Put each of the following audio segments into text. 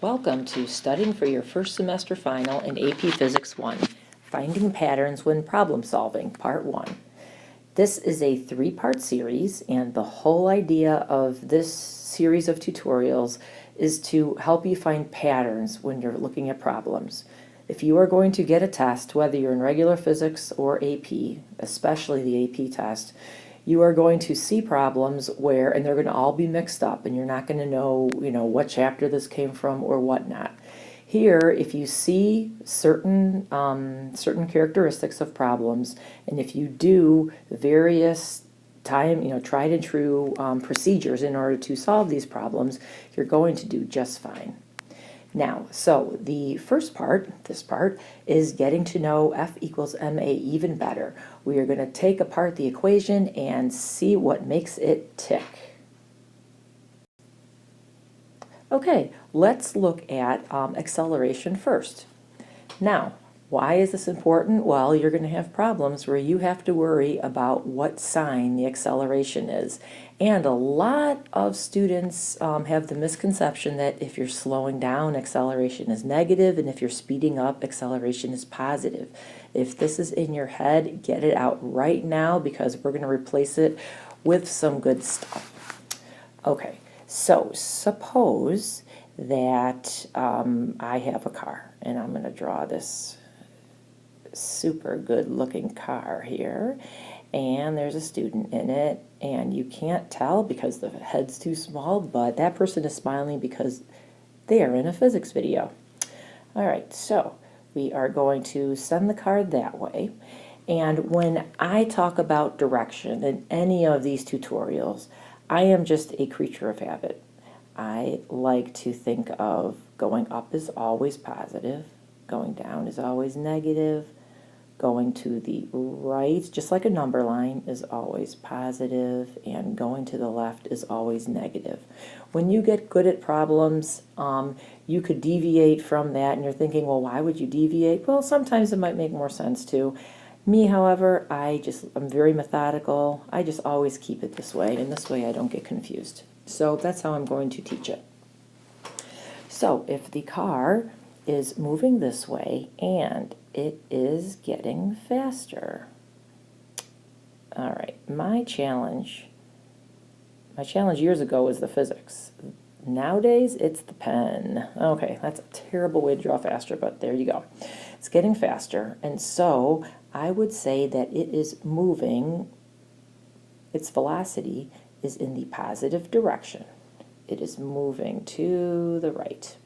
Welcome to Studying for Your First Semester Final in AP Physics 1, Finding Patterns When Problem Solving, Part 1. This is a three-part series, and the whole idea of this series of tutorials is to help you find patterns when you're looking at problems. If you are going to get a test, whether you're in regular physics or AP, especially the AP test, you are going to see problems where, and they're going to all be mixed up, and you're not going to know, what chapter this came from or whatnot. Here, if you see certain characteristics of problems, and if you do various tried and true procedures in order to solve these problems, you're going to do just fine. Now, so the first part, this part, is getting to know F equals ma even better. We are going to take apart the equation and see what makes it tick. Okay, let's look at acceleration first. Now, why is this important? Well, you're going to have problems where you have to worry about what sign the acceleration is. And a lot of students have the misconception that if you're slowing down, acceleration is negative, and if you're speeding up, acceleration is positive. If this is in your head, get it out right now, because we're going to replace it with some good stuff. Okay, so suppose that I have a car, and I'm going to draw this super good looking car here, and there's a student in it, and you can't tell because the head's too small, but that person is smiling because they are in a physics video. All right, so we are going to send the car that way, and when I talk about direction in any of these tutorials, I am just a creature of habit. I like to think of going up is always positive, going down is always negative, going to the right, just like a number line, is always positive, and going to the left is always negative. When you get good at problems, you could deviate from that, and you're thinking, well, why would you deviate? Well, sometimes it might make more sense to. Me, however, I'm very methodical. I just always keep it this way, and this way I don't get confused. So that's how I'm going to teach it. So if the car is moving this way and it is getting faster. All right, my challenge years ago was the physics. Nowadays, it's the pen. Okay, that's a terrible way to draw faster, but there you go. It's getting faster, and so I would say that it is moving, its velocity is in the positive direction. It is moving to the right.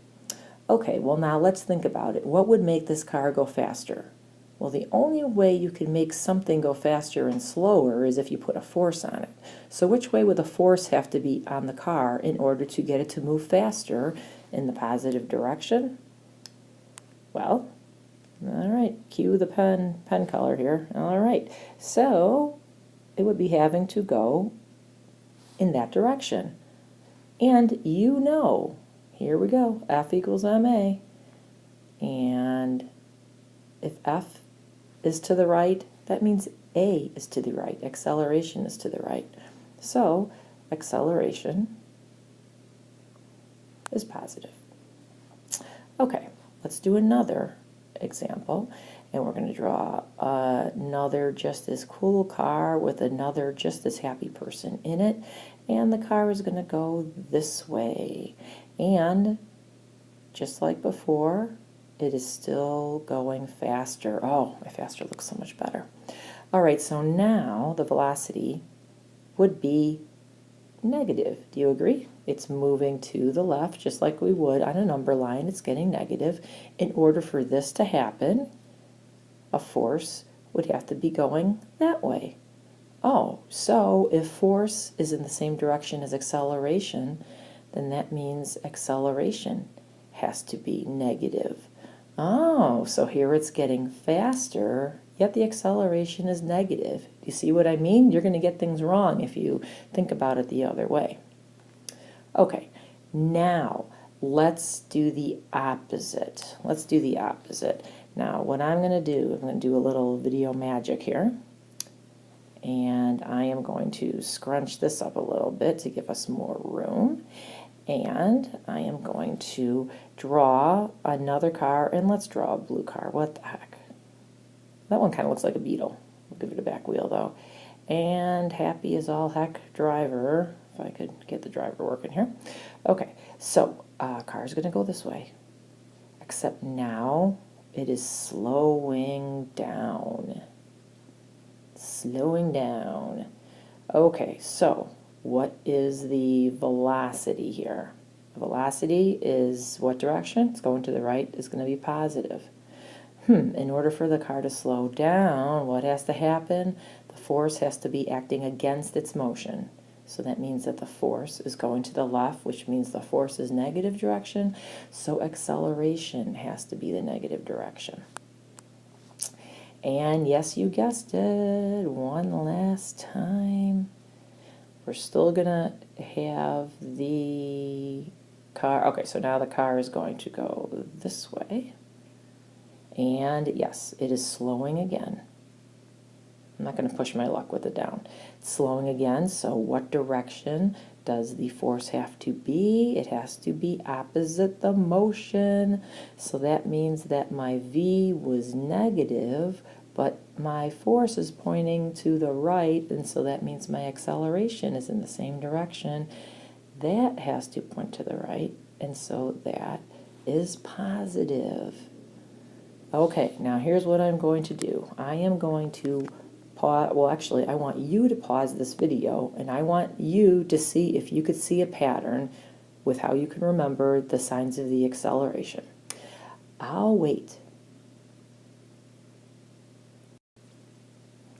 Okay, well now let's think about it. What would make this car go faster? Well, the only way you can make something go faster and slower is if you put a force on it. So which way would the force have to be on the car in order to get it to move faster in the positive direction? Well, all right, cue the pen color here. All right, so it would be having to go in that direction. And here we go, F equals ma. And if F is to the right, that means A is to the right. Acceleration is to the right. So acceleration is positive. Okay, let's do another example. And we're going to draw another just as cool car with another just as happy person in it. And the car is going to go this way. And just like before, it is still going faster. Oh, my faster looks so much better. All right, so now the velocity would be negative. Do you agree? It's moving to the left, just like we would on a number line. It's getting negative. In order for this to happen, a force would have to be going that way. Oh, so if force is in the same direction as acceleration, then that means acceleration has to be negative. Oh, so here it's getting faster, yet the acceleration is negative. Do you see what I mean? You're going to get things wrong if you think about it the other way. Okay, now let's do the opposite. Let's do the opposite. Now, what I'm going to do a little video magic here. And I am going to scrunch this up a little bit to give us more room. And I am going to draw another car, and let's draw a blue car. What the heck? That one kind of looks like a beetle. We'll give it a back wheel though. And happy as all heck driver, if I could get the driver working here. Okay, so car's gonna go this way, except now it is slowing down. Slowing down. Okay, so what is the velocity here? The velocity is what direction? It's going to the right, it's going to be positive. In order for the car to slow down, what has to happen? The force has to be acting against its motion. So that means that the force is going to the left, which means the force is negative direction. So acceleration has to be the negative direction. And yes, you guessed it, one last time. We're still gonna have the car. Okay, so now the car is going to go this way. And yes, it is slowing again. I'm not going to push my luck with it down. It's slowing again, so what direction does the force have to be? It has to be opposite the motion. So that means that my V was negative, but my force is pointing to the right, and so that means my acceleration is in the same direction. That has to point to the right, and so that is positive. Okay, now here's what I'm going to do. I am going to pause, well actually I want you to pause this video, and I want you to see if you could see a pattern with how you can remember the signs of the acceleration. I'll wait.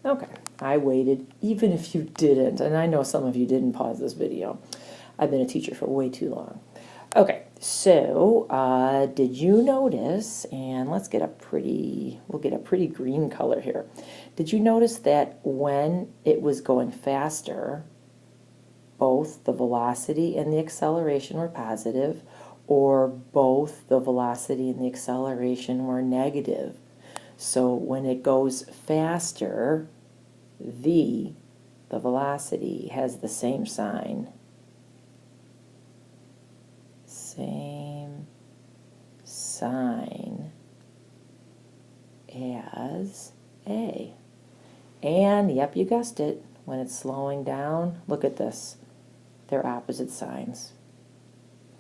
Okay, I waited even if you didn't, and I know some of you didn't pause this video. I've been a teacher for way too long. Okay, so did you notice, and let's get a pretty, we'll get a pretty green color here. Did you notice that when it was going faster, both the velocity and the acceleration were positive, or both the velocity and the acceleration were negative? So when it goes faster, the velocity has the same sign. Same sign as A. And yep, you guessed it, when it's slowing down, look at this. They're opposite signs.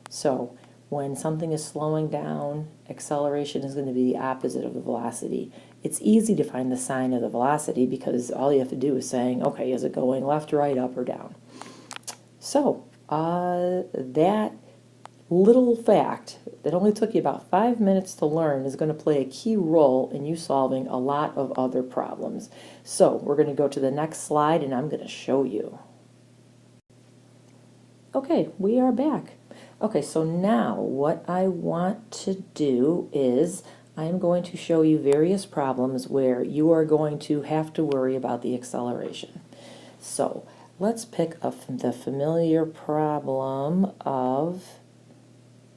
So when something is slowing down, acceleration is going to be the opposite of the velocity. It's easy to find the sign of the velocity because all you have to do is saying, okay, is it going left, right, up, or down? So that little fact that only took you about 5 minutes to learn is going to play a key role in you solving a lot of other problems. So we're going to go to the next slide, and I'm going to show you. Okay, we are back. Okay, so now what I want to do is I'm going to show you various problems where you are going to have to worry about the acceleration. So let's pick up the familiar problem of,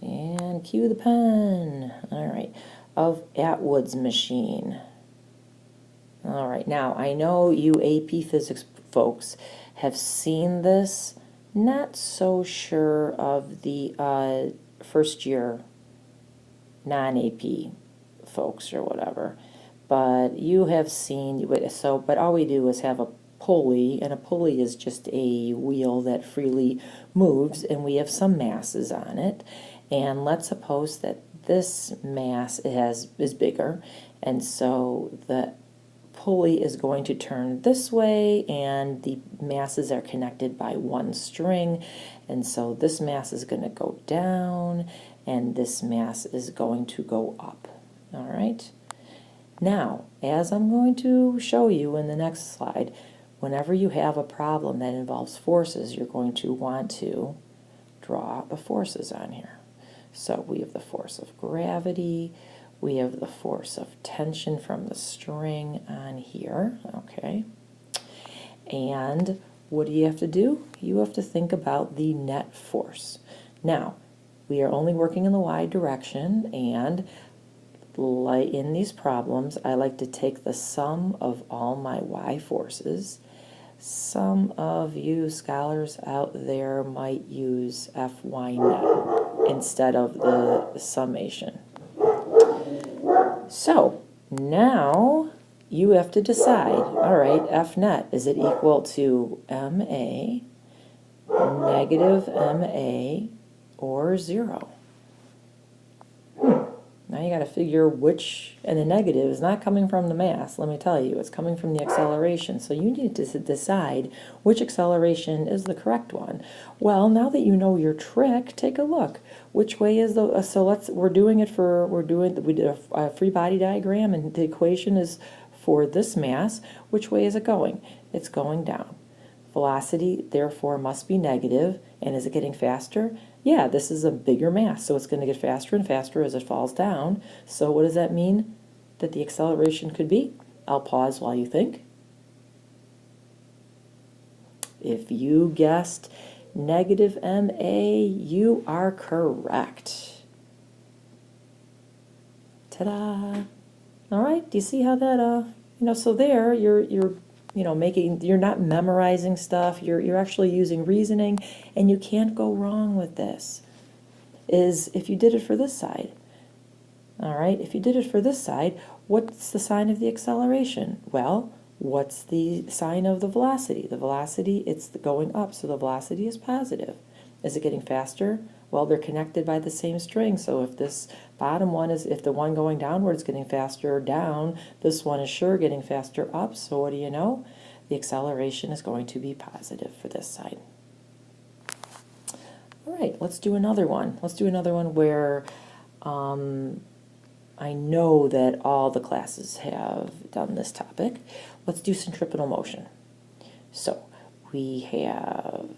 and cue the pen, all right, of Atwoods Machine. All right, now I know you AP Physics folks have seen this. Not so sure of the first year non-AP folks or whatever, but you have seen, so, but all we do is have a pulley, and a pulley is just a wheel that freely moves, and we have some masses on it, and let's suppose that this mass is bigger, and so the pulley is going to turn this way, and the masses are connected by one string, and so this mass is going to go down, and this mass is going to go up. All right? Now, as I'm going to show you in the next slide, whenever you have a problem that involves forces, you're going to want to draw the forces on here. So we have the force of gravity, we have the force of tension from the string on here, okay? And what do you have to do? You have to think about the net force. Now, we are only working in the y direction, and in these problems, I like to take the sum of all my y forces. Some of you scholars out there might use Fy net instead of the summation. So now you have to decide, all right, F net, is it equal to MA, negative MA, or 0? Now you got to figure which, and the negative is not coming from the mass, let me tell you, it's coming from the acceleration. So you need to decide which acceleration is the correct one. Well, now that you know your trick, take a look. Which way is the, we did a free body diagram, and the equation is for this mass. Which way is it going? It's going down. Velocity, therefore, must be negative. And is it getting faster? Yeah, this is a bigger mass, so it's going to get faster and faster as it falls down. So what does that mean that the acceleration could be? I'll pause while you think. If you guessed negative MA, you are correct. Ta-da! All right, do you see how that, so there you're you're not memorizing stuff, you're actually using reasoning, and you can't go wrong with this. Is if you did it for this side. All right, if you did it for this side, what's the sign of the acceleration? Well, what's the sign of the velocity? The velocity, it's going up, so the velocity is positive. Is it getting faster? Well, they're connected by the same string, so if this bottom one is, if the one going downward is getting faster down, this one is sure getting faster up, so what do you know? The acceleration is going to be positive for this side. All right, let's do another one. Let's do another one where I know that all the classes have done this topic. Let's do centripetal motion. So we have,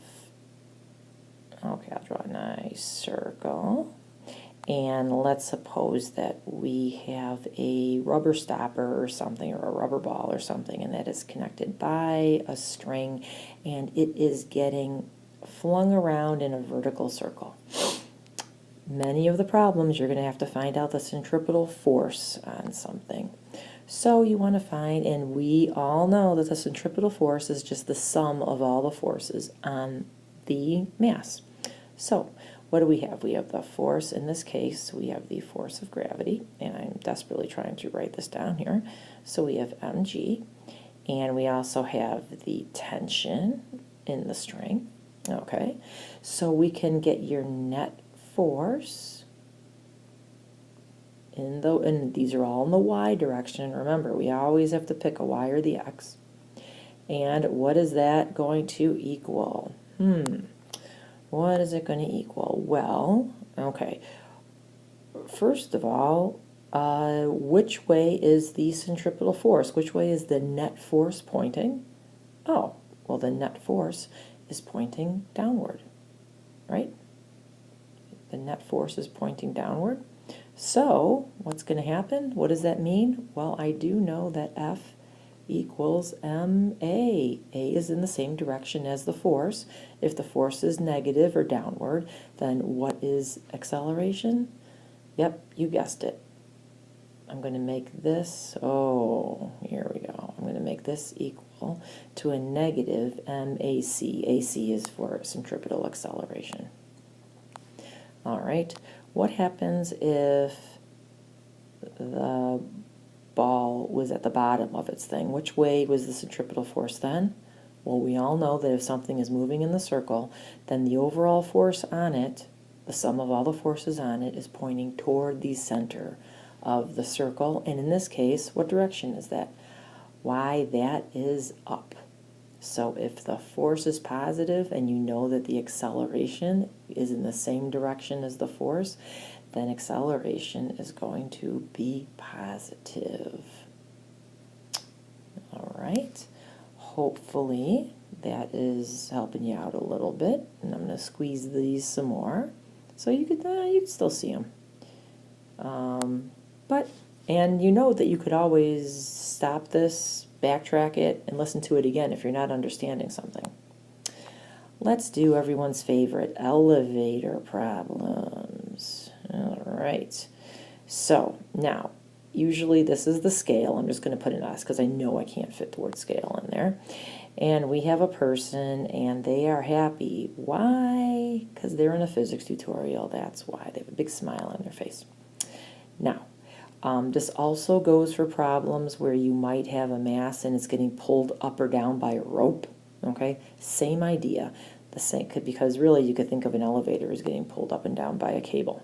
okay, I'll draw a nice circle. And let's suppose that we have a rubber stopper or something, or a rubber ball or something, and that is connected by a string, and it is getting flung around in a vertical circle. Many of the problems, you're going to have to find out the centripetal force on something. So you want to find, and we all know that the centripetal force is just the sum of all the forces on the mass. So what do we have? We have the force, in this case, we have the force of gravity, and I'm desperately trying to write this down here. So we have mg, and we also have the tension in the string. Okay, so we can get your net force and these are all in the y direction. Remember, we always have to pick a y or the x. And what is that going to equal? What is it going to equal? Well, okay, first of all, which way is the centripetal force? Which way is the net force pointing? Oh, well, the net force is pointing downward, right? The net force is pointing downward. So what's going to happen? What does that mean? Well, I do know that F equals ma. A is in the same direction as the force. If the force is negative or downward, then what is acceleration? Yep, you guessed it. I'm going to make this, here we go. I'm going to make this equal to a negative mac. AC is for centripetal acceleration. All right, what happens if the ball was at the bottom of its thing? Which way was the centripetal force then? Well, we all know that if something is moving in the circle, then the overall force on it, the sum of all the forces on it, is pointing toward the center of the circle. And in this case, what direction is that? Why, that is up. So if the force is positive and you know that the acceleration is in the same direction as the force, then acceleration is going to be positive. All right. Hopefully that is helping you out a little bit. And I'm going to squeeze these some more so you could still see them. And you know that you could always stop this, backtrack it, and listen to it again if you're not understanding something. Let's do everyone's favorite, elevator problems. All right. So now, usually this is the scale. I'm just going to put an S because I know I can't fit the word scale in there. And we have a person and they are happy. Why? Because they're in a physics tutorial. That's why. They have a big smile on their face. Now, this also goes for problems where you might have a mass and it's getting pulled up or down by a rope. Okay, same idea. The same, because really you could think of an elevator as getting pulled up and down by a cable.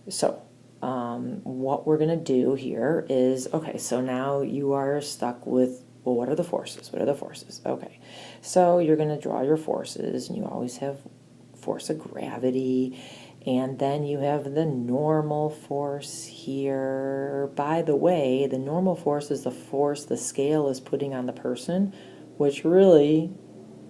So what we're going to do here is, okay, so now you are stuck with, well, what are the forces? What are the forces? Okay, so you're going to draw your forces, and you always have force of gravity, and then you have the normal force here. By the way, the normal force is the force the scale is putting on the person, which really,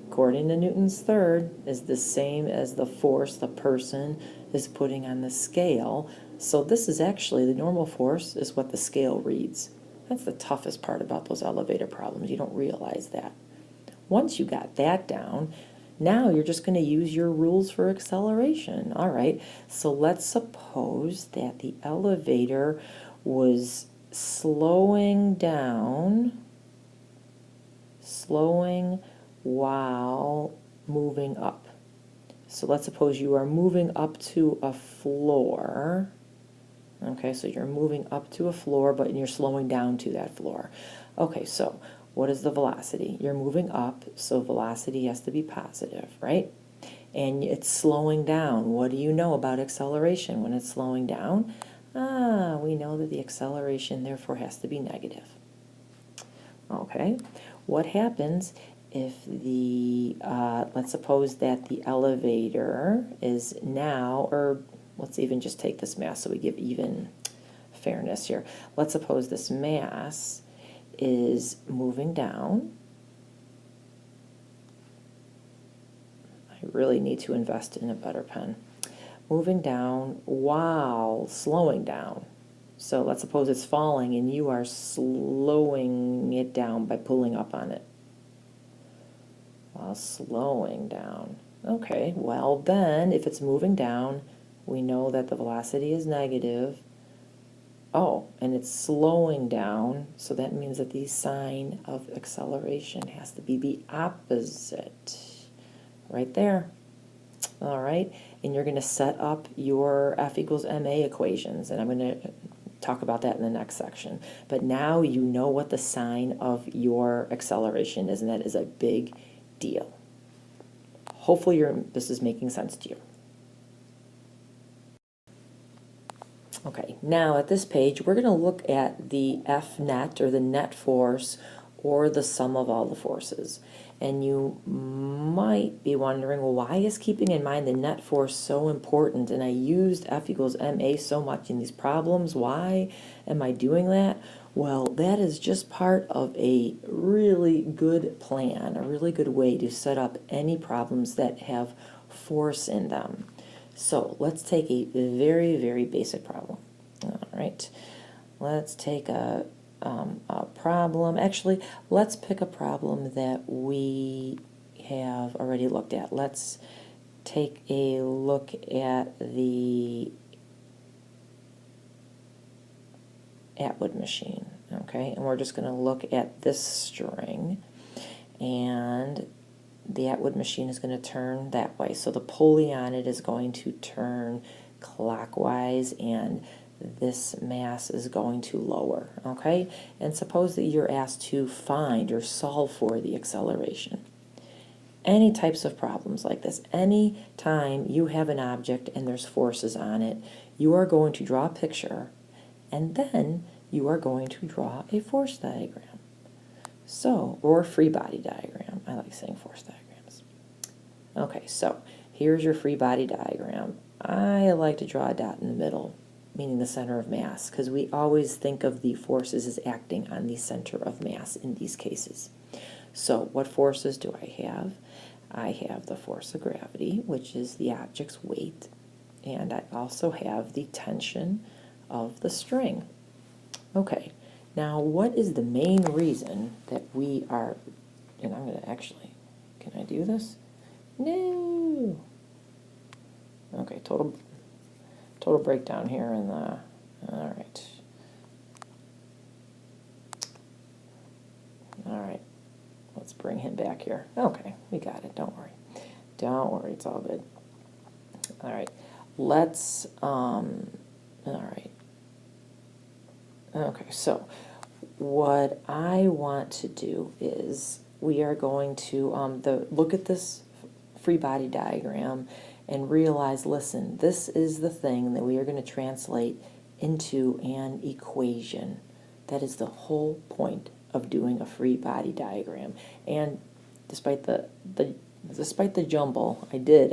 according to Newton's third, is the same as the force the person is putting on the scale. So this is actually, the normal force is what the scale reads. That's the toughest part about those elevator problems. You don't realize that. Once you got that down, now you're just going to use your rules for acceleration. All right, so let's suppose that the elevator was slowing while moving up. So let's suppose you are moving up to a floor. Okay, so you're moving up to a floor, but you're slowing down to that floor. Okay, so what is the velocity? You're moving up, so velocity has to be positive, right? And it's slowing down. What do you know about acceleration when it's slowing down? We know that the acceleration therefore has to be negative. Okay, what happens if the, let's suppose that the elevator is now, or let's even just take this mass so we give even fairness here. Let's suppose this mass is moving down. I really need to invest in a better pen. Moving down while slowing down. So let's suppose it's falling and you are slowing it down by pulling up on it. While slowing down. Okay, well then, if it's moving down, we know that the velocity is negative. Oh, and it's slowing down, so that means that the sign of acceleration has to be the opposite. Right there. All right, and you're going to set up your F equals ma equations, and I'm going to talk about that in the next section. But now you know what the sign of your acceleration is, and that is a big deal. Hopefully this is making sense to you. Okay, now at this page, we're going to look at the F net, or the net force, or the sum of all the forces. And you might be wondering, well, why is keeping in mind the net force so important? And I used F equals ma so much in these problems. Why am I doing that? Well, that is just part of a really good plan, a really good way to set up any problems that have force in them. So let's take a very, very basic problem. All right, let's take a problem. Actually, let's pick a problem that we have already looked at. Let's take a look at the Atwoods machine. Okay, and we're just going to look at this string, and the Atwoods machine is going to turn that way. So the pulley on it is going to turn clockwise, and this mass is going to lower, okay? And suppose that you're asked to find or solve for the acceleration. Any types of problems like this, any time you have an object and there's forces on it, you are going to draw a picture, and then you are going to draw a force diagram. So, or free body diagram. I like saying force diagrams. Okay, so here's your free body diagram. I like to draw a dot in the middle, meaning the center of mass, because we always think of the forces as acting on the center of mass in these cases. So what forces do I have? I have the force of gravity, which is the object's weight, and I also have the tension of the string. Okay. Now, what is the main reason that we are, and I'm going to actually, can I do this? No. Okay, total breakdown here in the, all right. bring him back here. Okay, we got it. Don't worry. Don't worry. It's all good. All right. Let's, all right. Okay, so what I want to do is we are going to look at this free body diagram and realize, listen, this is the thing that we are going to translate into an equation. That is the whole point of doing a free body diagram. And despite the jumble, I did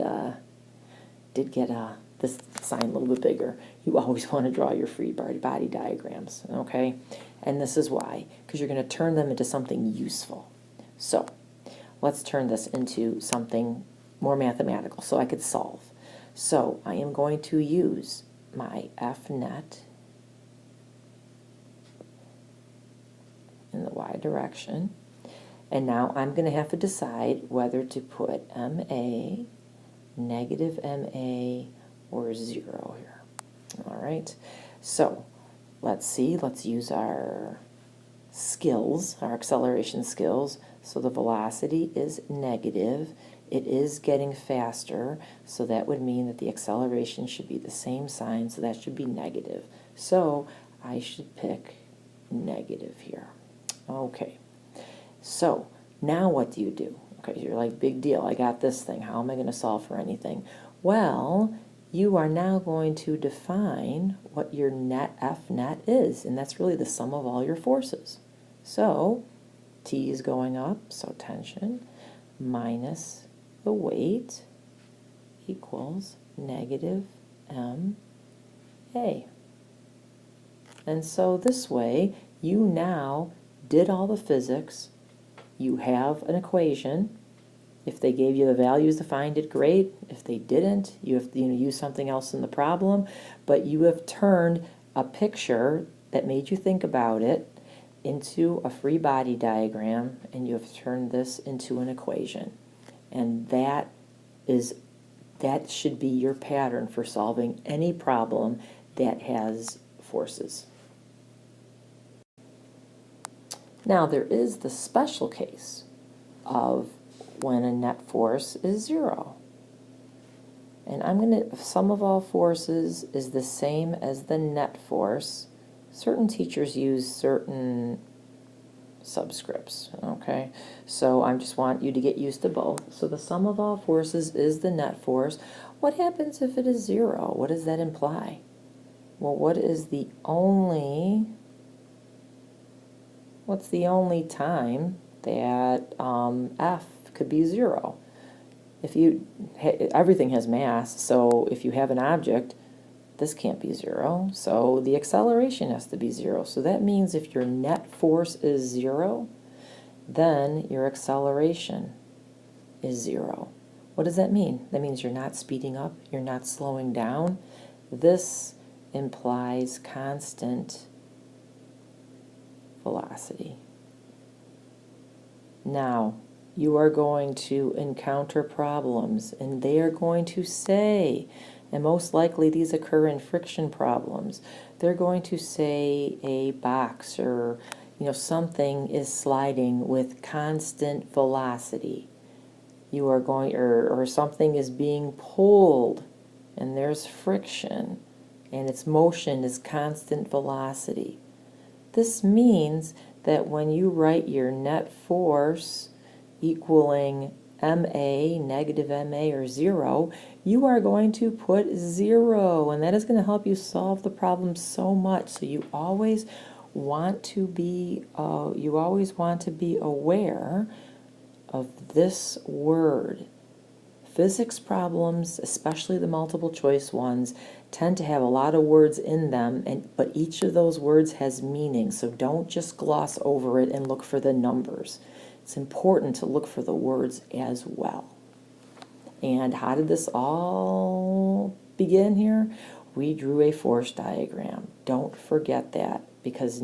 get this sign a little bit bigger. You always want to draw your free body diagrams, okay? And this is why, because you're going to turn them into something useful. So let's turn this into something more mathematical so I could solve. So I am going to use my F net in the y direction. And now I'm going to have to decide whether to put MA, negative MA, or 0 here. All right. So let's see. Let's use our skills, our acceleration skills. So the velocity is negative. It is getting faster, so that would mean that the acceleration should be the same sign, so that should be negative. So I should pick negative here. Okay, so now what do you do? Okay, you're like, big deal, I got this thing. How am I going to solve for anything? Well, you are now going to define what your net F net is, and that's really the sum of all your forces. So T is going up, so tension minus the weight equals negative MA. And so this way, you now did all the physics. You have an equation. If they gave you the values to find it, great. If they didn't, you have to use something else in the problem. But you have turned a picture that made you think about it into a free body diagram, and you have turned this into an equation. And that should be your pattern for solving any problem that has forces. Now there is the special case of when a net force is 0. And sum of all forces is the same as the net force. Certain teachers use certain subscripts, okay? So I just want you to get used to both. So the sum of all forces is the net force. What happens if it is 0? What does that imply? Well, what's the only time that F could be 0? Everything has mass, so if you have an object, this can't be 0, so the acceleration has to be 0. So that means if your net force is 0, then your acceleration is 0. What does that mean? That means you're not speeding up, you're not slowing down. This implies constant velocity. Now, you are going to encounter problems, and they are going to say, and most likely these occur in friction problems, they're going to say a box or something is sliding with constant velocity. You are going, or something is being pulled, and there's friction, and its motion is constant velocity. This means that when you write your net force equaling MA, negative MA, or 0, you are going to put 0, and that is going to help you solve the problem so much. So you always want to be aware of this word. Physics problems, especially the multiple choice ones, tend to have a lot of words in them, but each of those words has meaning, so don't just gloss over it and look for the numbers. It's important to look for the words as well. And how did this all begin here? We drew a force diagram. Don't forget that, because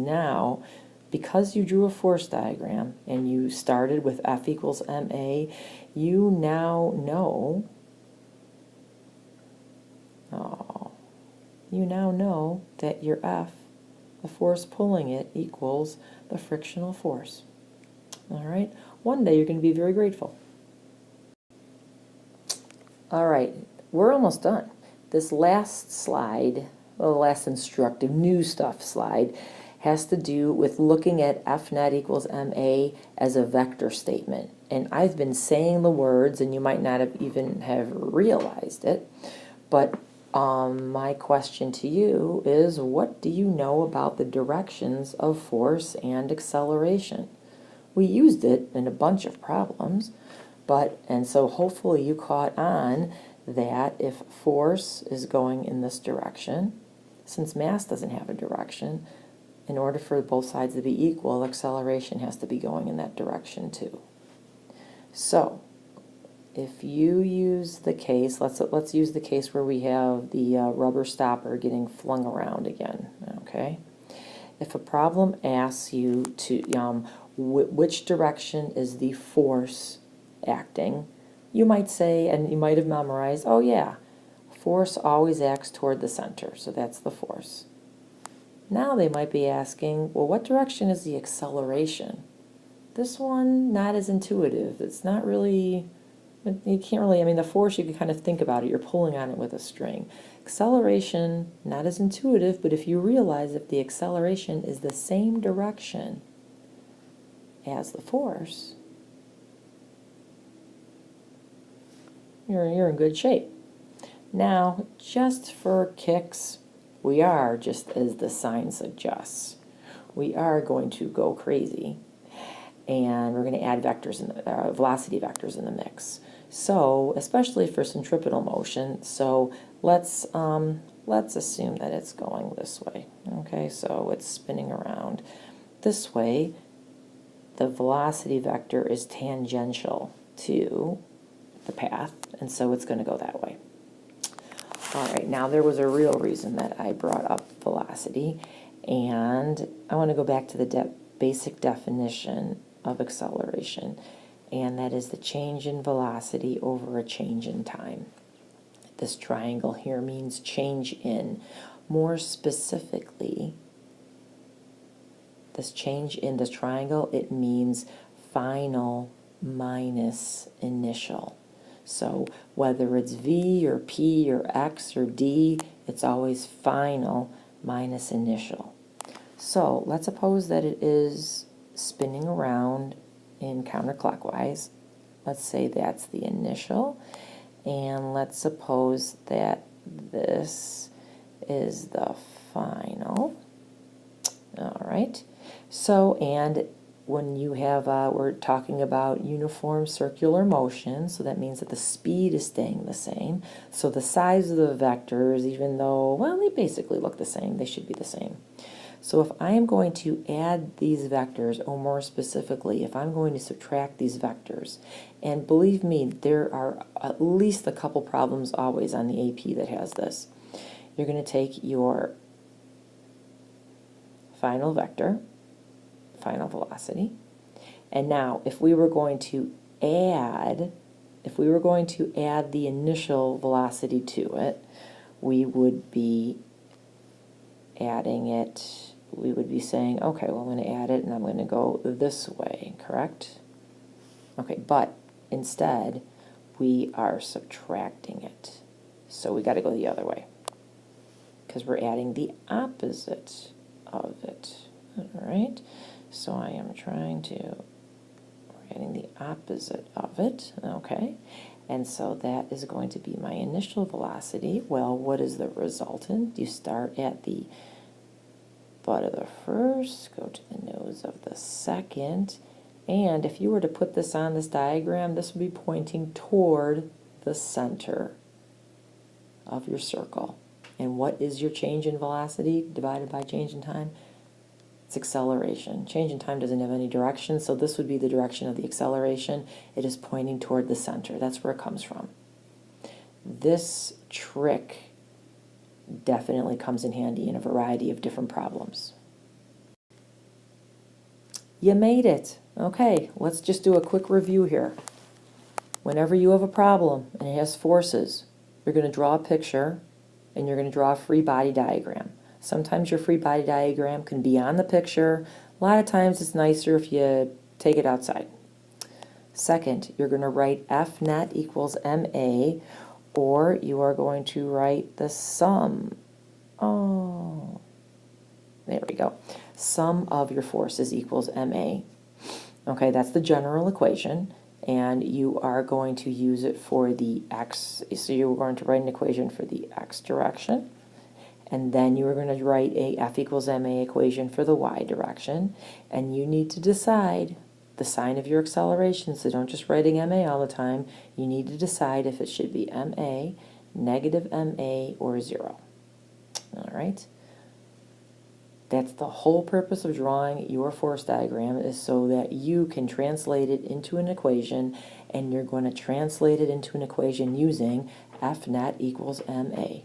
you drew a force diagram and you started with F equals MA, you now know that your F, the force pulling it, equals the frictional force. All right, one day you're going to be very grateful. All right, we're almost done. This last slide, well, the last instructive new stuff slide, has to do with looking at F net equals MA as a vector statement. And I've been saying the words, and you might not have even have realized it, but my question to you is, what do you know about the directions of force and acceleration? We used it in a bunch of problems, and so hopefully you caught on that if force is going in this direction, since mass doesn't have a direction, in order for both sides to be equal, acceleration has to be going in that direction too. So if you use the case, let's use the case where we have the rubber stopper getting flung around again, okay? If a problem asks you to which direction is the force acting, you might say, and you might have memorized, oh yeah, force always acts toward the center, so that's the force. Now they might be asking, well, what direction is the acceleration? This one, not as intuitive. It's not really, you can't really, I mean, the force, you can kind of think about it. You're pulling on it with a string. Acceleration, not as intuitive, but if you realize if the acceleration is the same direction as the force, you're in good shape. Now, just for kicks, we are, just as the sign suggests, we are going to go crazy, and we're going to add vectors in the velocity vectors in the mix. So, especially for centripetal motion, so let's assume that it's going this way. Okay, so it's spinning around this way. The velocity vector is tangential to the path, and so it's going to go that way. All right, now there was a real reason that I brought up velocity, and I want to go back to the basic definition of acceleration, and that is the change in velocity over a change in time. This triangle here means change in. More specifically, this change in this triangle, it means final minus initial. So whether it's V or P or X or D, it's always final minus initial. So let's suppose that it is spinning around in counterclockwise. Let's say that's the initial. And let's suppose that this is the final. All right. So, and when you have, we're talking about uniform circular motion, so that means that the speed is staying the same. So the size of the vectors, even though, well, they basically look the same, they should be the same. So if I am going to add these vectors, or more specifically, if I'm going to subtract these vectors, and believe me, there are at least a couple problems always on the AP that has this. You're going to take your final vector, final velocity, and now if we were going to add the initial velocity to it, we would be adding it, we would be saying, okay, well, I'm going to add it and I'm going to go this way, correct? Okay, but instead we are subtracting it, so we got to go the other way because we're adding the opposite of it. All right, so I am we're adding the opposite of it, okay, and so that is going to be my initial velocity. Well, what is the resultant? You start at the butt of the first, go to the nose of the second, and if you were to put this on this diagram, this would be pointing toward the center of your circle. And what is your change in velocity divided by change in time? It's acceleration. Change in time doesn't have any direction, so this would be the direction of the acceleration. It is pointing toward the center. That's where it comes from. This trick definitely comes in handy in a variety of different problems. You made it. Okay, let's just do a quick review here. Whenever you have a problem and it has forces, you're going to draw a picture and you're going to draw a free body diagram. Sometimes your free body diagram can be on the picture. A lot of times it's nicer if you take it outside. Second, you're going to write F net equals MA, or you are going to write the sum. Oh, there we go. Sum of your forces equals MA. Okay, that's the general equation, and you are going to use it for the x. So you're going to write an equation for the x direction, and then you are going to write a F equals MA equation for the y direction, and you need to decide the sign of your acceleration. So don't just writing MA all the time. You need to decide if it should be MA, negative MA, or 0. All right? That's the whole purpose of drawing your force diagram, is so that you can translate it into an equation, and you're going to translate it into an equation using F net equals MA.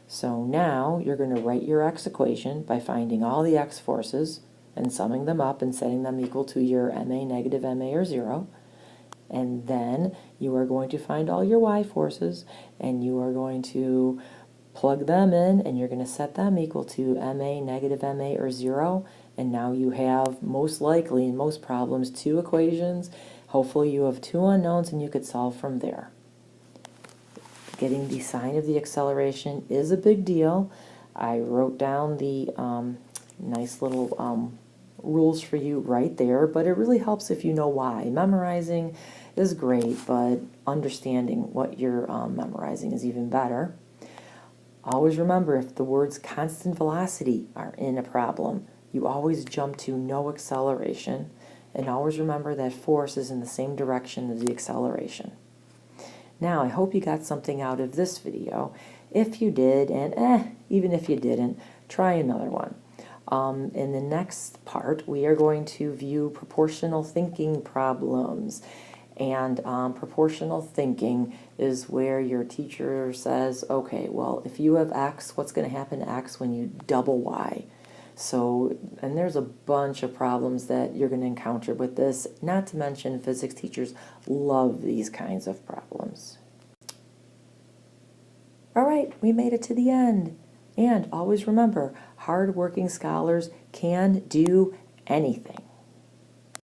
So now you're going to write your x equation by finding all the x forces and summing them up and setting them equal to your MA, negative MA, or 0. And then you are going to find all your y forces, and you are going to plug them in, and you're going to set them equal to MA, negative MA, or 0. And now you have, most likely in most problems, 2 equations. Hopefully you have 2 unknowns, and you could solve from there. Getting the sign of the acceleration is a big deal. I wrote down the nice little rules for you right there, but it really helps if you know why. Memorizing is great, but understanding what you're memorizing is even better. Always remember, if the words constant velocity are in a problem, you always jump to no acceleration, and always remember that force is in the same direction as the acceleration. Now, I hope you got something out of this video. If you did, and even if you didn't, try another one. In the next part, we are going to view proportional thinking problems. And proportional thinking is where your teacher says, okay, well, if you have x, what's going to happen to x when you double y? So, and there's a bunch of problems that you're going to encounter with this, not to mention physics teachers love these kinds of problems. All right, we made it to the end. And always remember, hard-working scholars can do anything.